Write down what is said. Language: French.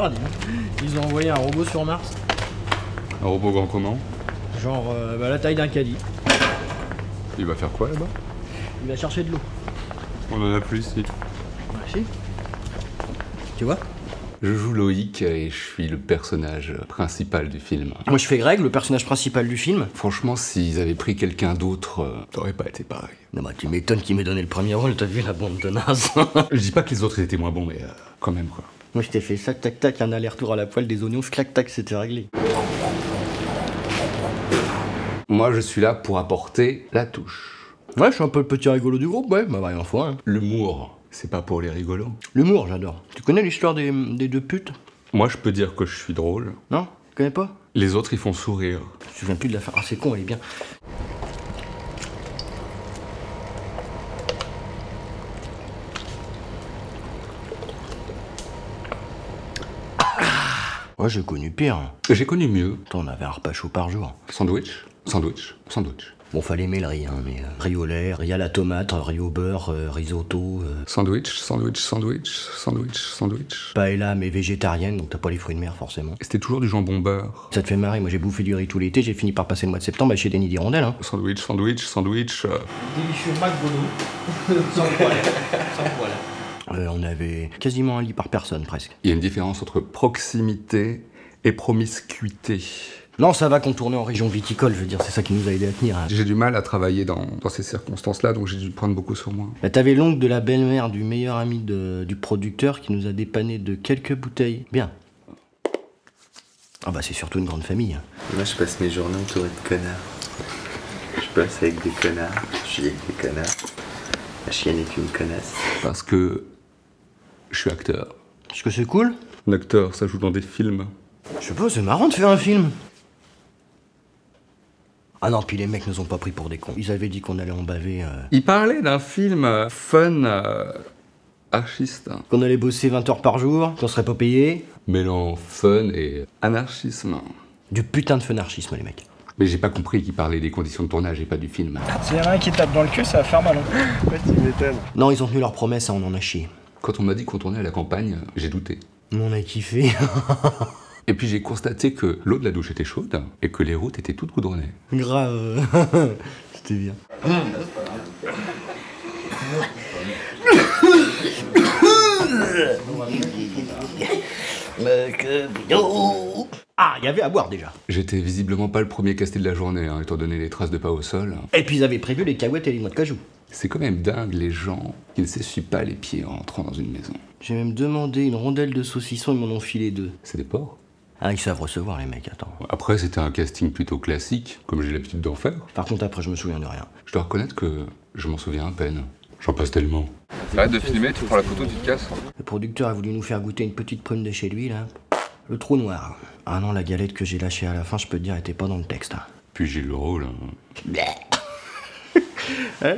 Oh, dis donc. Ils ont envoyé un robot sur Mars. Un robot grand comment? Genre la taille d'un caddie. Il va faire quoi là-bas? Il va chercher de l'eau. On en a plus ici. Bah si. Tu vois? Je joue Loïc et je suis le personnage principal du film. Moi je fais Greg, le personnage principal du film. Franchement, s'ils avaient pris quelqu'un d'autre, ça aurait pas été pareil. Non bah tu m'étonnes qu'il m'ait donné le premier rôle, t'as vu la bande de nazes. Je dis pas que les autres étaient moins bons, mais quand même quoi. Moi je t'ai fait ça, tac tac, un aller-retour à la poêle, des oignons, clac tac, c'était réglé. Moi je suis là pour apporter la touche. Ouais, je suis un peu le petit rigolo du groupe, ouais, bah rien fois. Hein. L'humour, c'est pas pour les rigolos. L'humour, j'adore. Tu connais l'histoire des deux putes? Moi je peux dire que je suis drôle. Non? Tu connais pas? Les autres ils font sourire. Je me souviens plus de la fin. Ah c'est con, elle est bien. Ouais, j'ai connu pire. J'ai connu mieux. Attends, on avait un repas chaud par jour. Sandwich, sandwich, sandwich. Bon, fallait aimer le riz, hein, mais riz au lait, riz à la tomate, riz au beurre, risotto. Sandwich, sandwich, sandwich, sandwich, sandwich. Paella, mais végétarienne, donc t'as pas les fruits de mer forcément. Et c'était toujours du jambon beurre. Ça te fait marrer, moi j'ai bouffé du riz tout l'été, j'ai fini par passer le mois de septembre chez des nids d'hirondelles. Hein. Sandwich, sandwich, sandwich. Délicieux McDonald's. Sans poil. Sans poil. On avait quasiment un lit par personne presque. Il y a une différence entre proximité et promiscuité. Non, ça va qu'on tournait en région viticole, je veux dire, c'est ça qui nous a aidé à tenir. Hein. J'ai du mal à travailler dans ces circonstances-là, donc j'ai dû prendre beaucoup sur moi. Bah, t'avais l'oncle de la belle-mère du meilleur ami du producteur qui nous a dépanné de quelques bouteilles. Bien. Ah bah c'est surtout une grande famille. Hein. Moi je passe mes journées entouré de connards. Je passe avec des connards, je suis avec des connards. La chienne est une connasse. Parce que je suis acteur. Est-ce que c'est cool? Un acteur, ça joue dans des films. Je sais pas, c'est marrant de faire un film. Ah non, puis les mecs nous ont pas pris pour des cons. Ils avaient dit qu'on allait en baver. Il parlait d'un film fun, archiste. Qu'on allait bosser 20 heures par jour, qu'on serait pas payé. Mêlant fun et anarchisme. Du putain de fenarchisme, les mecs. Mais j'ai pas compris qu'il parlait des conditions de tournage et pas du film. S'il y en a un qui tape dans le cul, ça va faire mal. Hein. Ouais, tu m'étonnes. Non, ils ont tenu leur promesse, hein, on en a chié. Quand on m'a dit qu'on tournait à la campagne, j'ai douté. On a kiffé. Et puis j'ai constaté que l'eau de la douche était chaude et que les routes étaient toutes goudronnées. Grave. C'était bien. Ah, il y avait à boire déjà. J'étais visiblement pas le premier casté de la journée, hein, étant donné les traces de pas au sol. Et puis ils avaient prévu les cacahuètes et les noix de cajou. C'est quand même dingue les gens qui ne s'essuient pas les pieds en entrant dans une maison. J'ai même demandé une rondelle de saucisson, ils m'en ont filé 2. C'est des porcs. Ah, ils savent recevoir les mecs, attends. Après, c'était un casting plutôt classique, comme j'ai l'habitude d'en faire. Par contre, après, je me souviens de rien. Je dois reconnaître que je m'en souviens à peine. J'en passe tellement. Arrête de filmer, tu prends la photo, tu te casses. Le producteur a voulu nous faire goûter une petite prune de chez lui, là. Le trou noir. Ah non, la galette que j'ai lâchée à la fin, je peux te dire, était pas dans le texte. Hein. Puis j'ai le rôle. Hein